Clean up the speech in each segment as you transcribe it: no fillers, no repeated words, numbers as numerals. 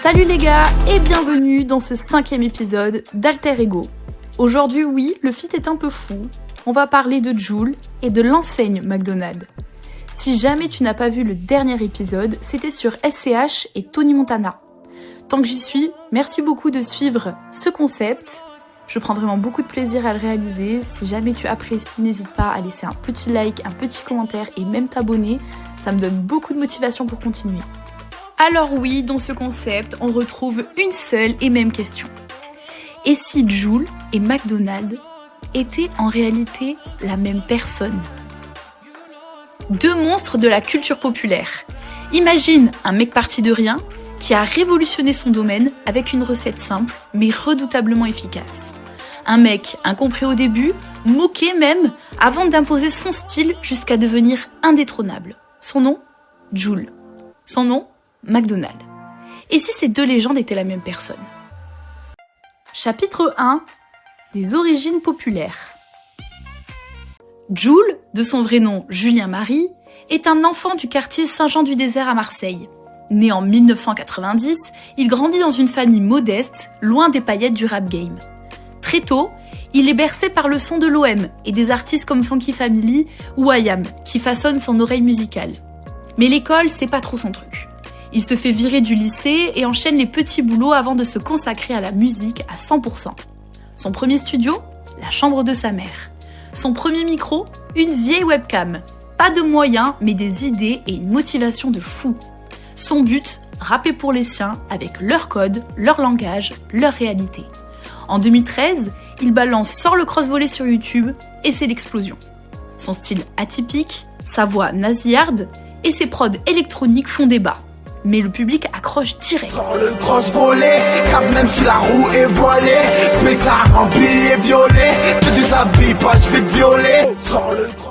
Salut les gars et bienvenue dans ce 5e épisode d'Alter Ego. Aujourd'hui oui, le feat est un peu fou. On va parler de Jul et de l'enseigne McDonald's. Si jamais tu n'as pas vu le dernier épisode, c'était sur SCH et Tony Montana. Tant que j'y suis, merci beaucoup de suivre ce concept. Je prends vraiment beaucoup de plaisir à le réaliser. Si jamais tu apprécies, n'hésite pas à laisser un petit like, un petit commentaire et même t'abonner. Ça me donne beaucoup de motivation pour continuer. Alors oui, dans ce concept, on retrouve une seule et même question. Et si Jul et McDonald's étaient en réalité la même personne ? Deux monstres de la culture populaire. Imagine un mec parti de rien qui a révolutionné son domaine avec une recette simple mais redoutablement efficace. Un mec incompris au début, moqué même, avant d'imposer son style jusqu'à devenir indétrônable. Son nom ? Jul. Son nom ? McDonald's. Et si ces deux légendes étaient la même personne ? Chapitre 1. Des origines populaires. Jul, de son vrai nom Julien Marie, est un enfant du quartier Saint-Jean-du-Désert à Marseille. Né en 1990, il grandit dans une famille modeste, loin des paillettes du rap game. Très tôt, il est bercé par le son de l'OM et des artistes comme Funky Family ou IAM, qui façonnent son oreille musicale. Mais l'école, c'est pas trop son truc. Il se fait virer du lycée et enchaîne les petits boulots avant de se consacrer à la musique à 100%. Son premier studio, la chambre de sa mère. Son premier micro, une vieille webcam. Pas de moyens, mais des idées et une motivation de fou. Son but, rapper pour les siens avec leur code, leur langage, leur réalité. En 2013, il balance Sors le cross-volley sur YouTube et c'est l'explosion. Son style atypique, sa voix nasillarde et ses prods électroniques font débat. Mais le public accroche direct. Sors le cross-volley, cap même si la roue est voilée, pétard en billets violets, te déshabille pas, je vais te violer.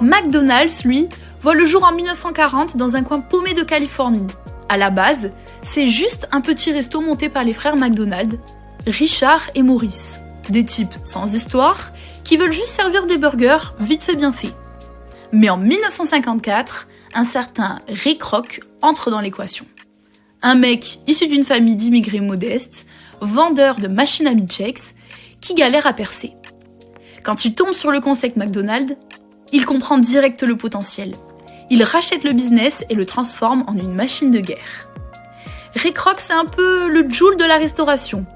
McDonald's, lui, voit le jour en 1940 dans un coin paumé de Californie. À la base, c'est juste un petit resto monté par les frères McDonald, Richard et Maurice. Des types sans histoire, qui veulent juste servir des burgers vite fait bien fait. Mais en 1954, un certain Ray Kroc entre dans l'équation. Un mec issu d'une famille d'immigrés modestes, vendeur de machines à milkshakes, qui galère à percer. Quand il tombe sur le concept McDonald's, il comprend direct le potentiel. Il rachète le business et le transforme en une machine de guerre. Ray Kroc, c'est un peu le Jul de la restauration.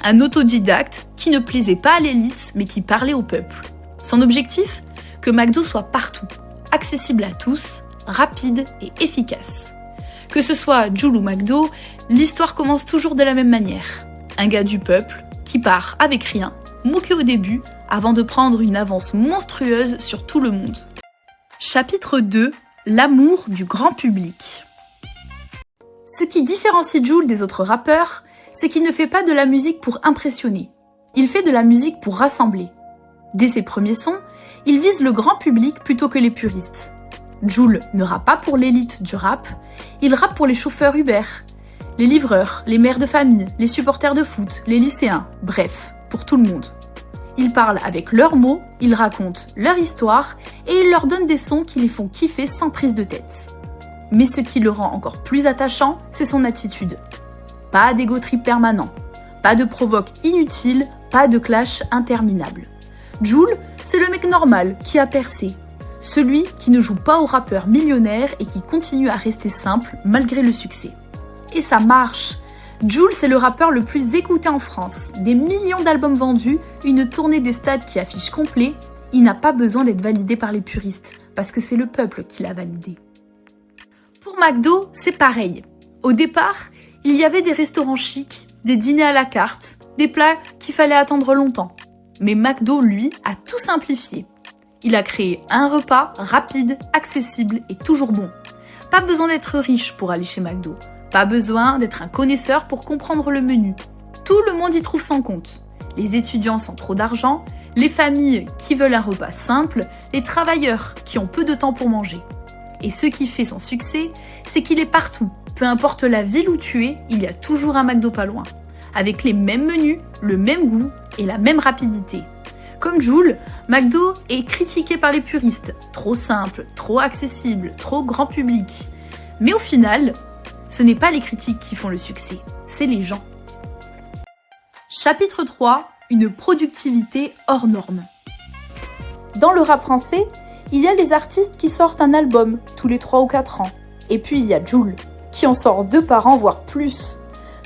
Un autodidacte qui ne plaisait pas à l'élite, mais qui parlait au peuple. Son objectif ? Que McDo soit partout, accessible à tous, rapide et efficace. Que ce soit Jul ou McDo, l'histoire commence toujours de la même manière. Un gars du peuple qui part avec rien, moqué au début, avant de prendre une avance monstrueuse sur tout le monde. Chapitre 2. L'amour du grand public. Ce qui différencie Jul des autres rappeurs, c'est qu'il ne fait pas de la musique pour impressionner. Il fait de la musique pour rassembler. Dès ses premiers sons, il vise le grand public plutôt que les puristes. Jul ne rappe pas pour l'élite du rap, il rappe pour les chauffeurs Uber, les livreurs, les mères de famille, les supporters de foot, les lycéens, bref, pour tout le monde. Il parle avec leurs mots, il raconte leur histoire et il leur donne des sons qui les font kiffer sans prise de tête. Mais ce qui le rend encore plus attachant, c'est son attitude. Pas d'ego trip permanent, pas de provoque inutile, pas de clash interminable. Jul, c'est le mec normal qui a percé. Celui qui ne joue pas au rappeur millionnaire et qui continue à rester simple malgré le succès. Et ça marche. Jul, c'est le rappeur le plus écouté en France. Des millions d'albums vendus, une tournée des stades qui affiche complet. Il n'a pas besoin d'être validé par les puristes, parce que c'est le peuple qui l'a validé. Pour McDo, c'est pareil. Au départ, il y avait des restaurants chics, des dîners à la carte, des plats qu'il fallait attendre longtemps. Mais McDo, lui, a tout simplifié. Il a créé un repas rapide, accessible et toujours bon. Pas besoin d'être riche pour aller chez McDo. Pas besoin d'être un connaisseur pour comprendre le menu. Tout le monde y trouve son compte. Les étudiants sans trop d'argent, les familles qui veulent un repas simple, les travailleurs qui ont peu de temps pour manger. Et ce qui fait son succès, c'est qu'il est partout. Peu importe la ville où tu es, il y a toujours un McDo pas loin. Avec les mêmes menus, le même goût et la même rapidité. Comme Jul, McDo est critiqué par les puristes. Trop simple, trop accessible, trop grand public. Mais au final, ce n'est pas les critiques qui font le succès. c'est les gens. Chapitre 3, une productivité hors norme. Dans le rap français, il y a les artistes qui sortent un album tous les 3 ou 4 ans. Et puis il y a Jul, qui en sort 2 par an, voire plus.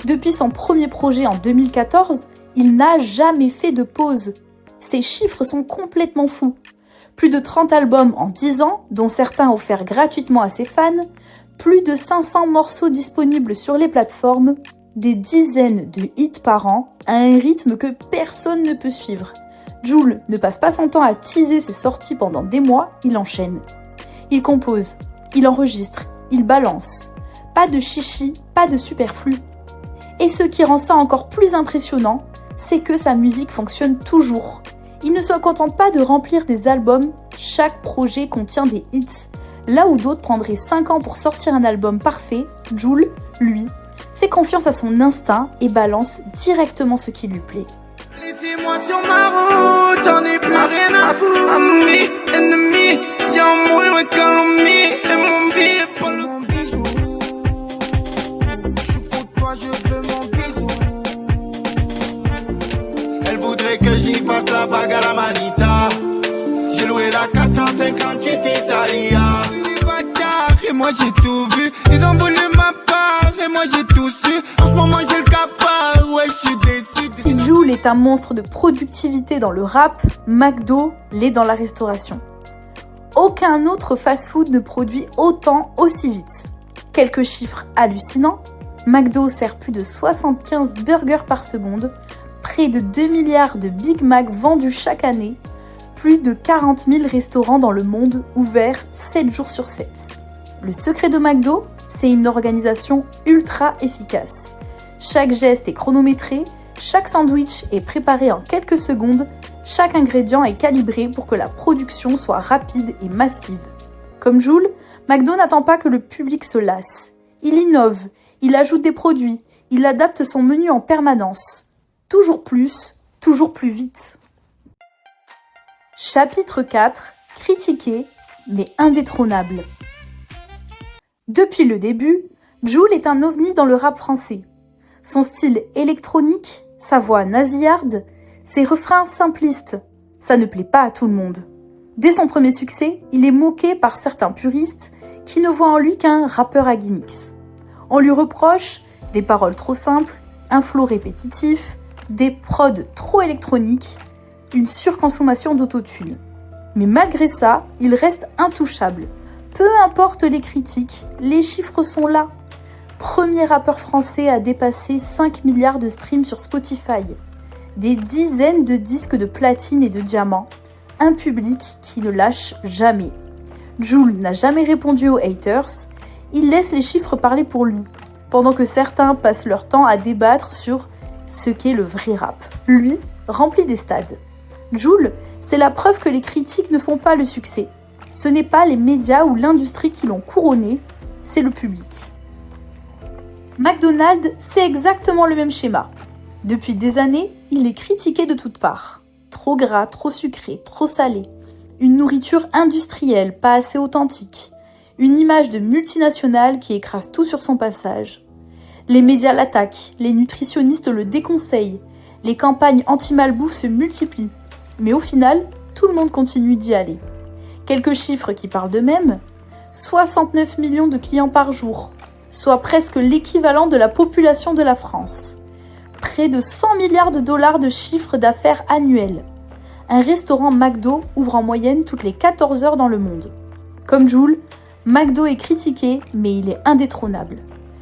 Depuis son premier projet en 2014, il n'a jamais fait de pause. Ses chiffres sont complètement fous. Plus de 30 albums en 10 ans, dont certains offerts gratuitement à ses fans, plus de 500 morceaux disponibles sur les plateformes, des dizaines de hits par an, à un rythme que personne ne peut suivre. Jul ne passe pas son temps à teaser ses sorties pendant des mois, il enchaîne. Il compose, il enregistre, il balance. Pas de chichi, pas de superflu. Et ce qui rend ça encore plus impressionnant, c'est que sa musique fonctionne toujours. Il ne se contente pas de remplir des albums, chaque projet contient des hits. Là où d'autres prendraient 5 ans pour sortir un album parfait, Jul, lui, fait confiance à son instinct et balance directement ce qui lui plaît. Laissez-moi sur ma route, j'en ai plus rien à foutre. Amis, ennemis, y'a un moule, une calomnie, et mon vif, pas le bijou. Je fous de toi, je veux mon bisou. Elle voudrait que j'y passe la bague à la manita. J'ai loué la 458 Italia. Les bâtards, et moi j'ai tout vu. Ils ont voulu ma part, et moi j'ai tout su. En ce moment j'ai le cafard, ouais, je suis décidé. Si Jul est un monstre de productivité dans le rap, McDo l'est dans la restauration. Aucun autre fast-food ne produit autant aussi vite. Quelques chiffres hallucinants. McDo sert plus de 75 burgers par seconde, près de 2 milliards de Big Mac vendus chaque année, plus de 40 000 restaurants dans le monde ouverts 7 jours sur 7. Le secret de McDo, c'est une organisation ultra efficace. Chaque geste est chronométré, chaque sandwich est préparé en quelques secondes, chaque ingrédient est calibré pour que la production soit rapide et massive. Comme Jul, McDo n'attend pas que le public se lasse. Il innove, il ajoute des produits, il adapte son menu en permanence. Toujours plus vite. Chapitre 4, critiqué mais indétrônable. Depuis le début, Jul est un ovni dans le rap français. Son style électronique, sa voix nasillarde, ses refrains simplistes, ça ne plaît pas à tout le monde. Dès son premier succès, il est moqué par certains puristes qui ne voient en lui qu'un rappeur à gimmicks. On lui reproche des paroles trop simples, un flow répétitif, des prods trop électroniques, une surconsommation d'autotune. Mais malgré ça, il reste intouchable. Peu importe les critiques, les chiffres sont là. Premier rappeur français à dépasser 5 milliards de streams sur Spotify. Des dizaines de disques de platine et de diamants. Un public qui ne lâche jamais. Jul n'a jamais répondu aux haters. Il laisse les chiffres parler pour lui, pendant que certains passent leur temps à débattre sur ce qu'est le vrai rap. Lui remplit des stades. Jul, c'est la preuve que les critiques ne font pas le succès. Ce n'est pas les médias ou l'industrie qui l'ont couronné, c'est le public. McDonald's, c'est exactement le même schéma. Depuis des années, il est critiqué de toutes parts. Trop gras, trop sucré, trop salé. Une nourriture industrielle, pas assez authentique. Une image de multinationale qui écrase tout sur son passage. Les médias l'attaquent, les nutritionnistes le déconseillent. Les campagnes anti-malbouffe se multiplient. Mais au final, tout le monde continue d'y aller. Quelques chiffres qui parlent d'eux-mêmes. 69 millions de clients par jour, soit presque l'équivalent de la population de la France. Près de 100 milliards de dollars de chiffre d'affaires annuel. Un restaurant McDo ouvre en moyenne toutes les 14 heures dans le monde. Comme Jul, McDo est critiqué, mais il est indétrônable.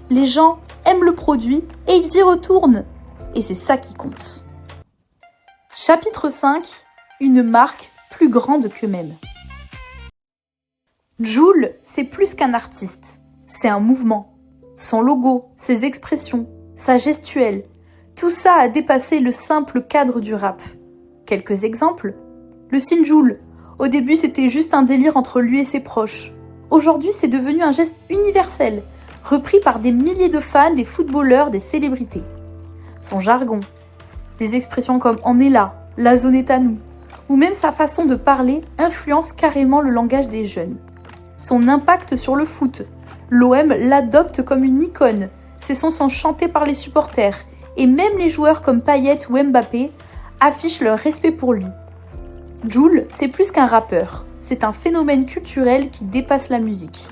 Les gens aiment le produit et ils y retournent. Et c'est ça qui compte. Chapitre 5, une marque plus grande qu'eux-mêmes. Jul, c'est plus qu'un artiste, c'est un mouvement. Son logo, ses expressions, sa gestuelle, tout ça a dépassé le simple cadre du rap. Quelques exemples. Le signe Jul. Au début, c'était juste un délire entre lui et ses proches. Aujourd'hui, c'est devenu un geste universel, repris par des milliers de fans, des footballeurs, des célébrités. Son jargon. Des expressions comme « on est là »,« la zone est à nous », ou même sa façon de parler influence carrément le langage des jeunes. Son impact sur le foot. L'OM l'adopte comme une icône. Ses sons sont chantés par les supporters et même les joueurs comme Payet ou Mbappé affichent leur respect pour lui. Jul, c'est plus qu'un rappeur, c'est un phénomène culturel qui dépasse la musique.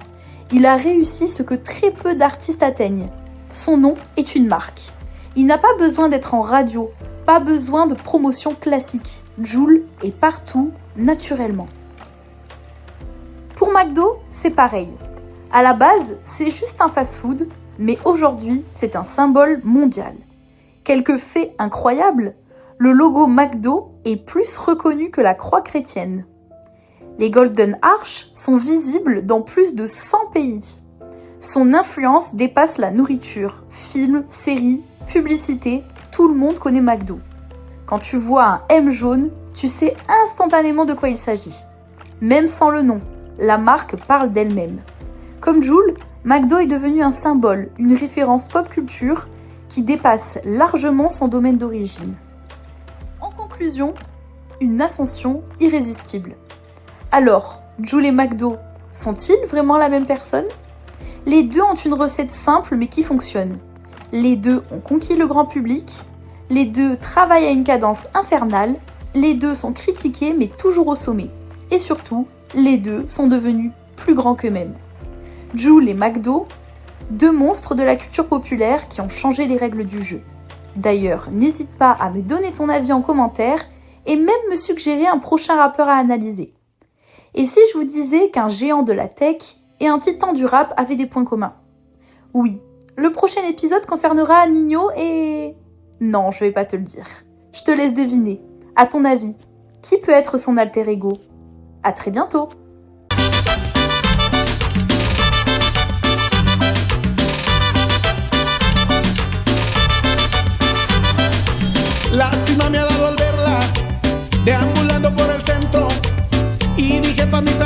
Il a réussi ce que très peu d'artistes atteignent. Son nom est une marque. Il n'a pas besoin d'être en radio, pas besoin de promotion classique. Jul est partout, naturellement. Pour McDo, c'est pareil. À la base, c'est juste un fast-food, mais aujourd'hui, c'est un symbole mondial. Quelques faits incroyables, le logo McDo est plus reconnu que la croix chrétienne. Les Golden Arches sont visibles dans plus de 100 pays. Son influence dépasse la nourriture, films, séries, publicités, tout le monde connaît McDo. Quand tu vois un M jaune, tu sais instantanément de quoi il s'agit. Même sans le nom, la marque parle d'elle-même. Comme Jul, McDo est devenu un symbole, une référence pop culture qui dépasse largement son domaine d'origine. En conclusion, une ascension irrésistible. Alors, Jul et McDo sont-ils vraiment la même personne ? Les deux ont une recette simple mais qui fonctionne. Les deux ont conquis le grand public. Les deux travaillent à une cadence infernale. Les deux sont critiqués mais toujours au sommet. Et surtout, les deux sont devenus plus grands qu'eux-mêmes. Jul et McDo, deux monstres de la culture populaire qui ont changé les règles du jeu. D'ailleurs, n'hésite pas à me donner ton avis en commentaire et même me suggérer un prochain rappeur à analyser. Et si je vous disais qu'un géant de la tech et un titan du rap avaient des points communs ? Oui, le prochain épisode concernera Ninho et... Non, je vais pas te le dire. Je te laisse deviner. À ton avis, qui peut être son alter ego ? À très bientôt. Lástima me ha dado al verla deambulando por el centro y dije pa' mis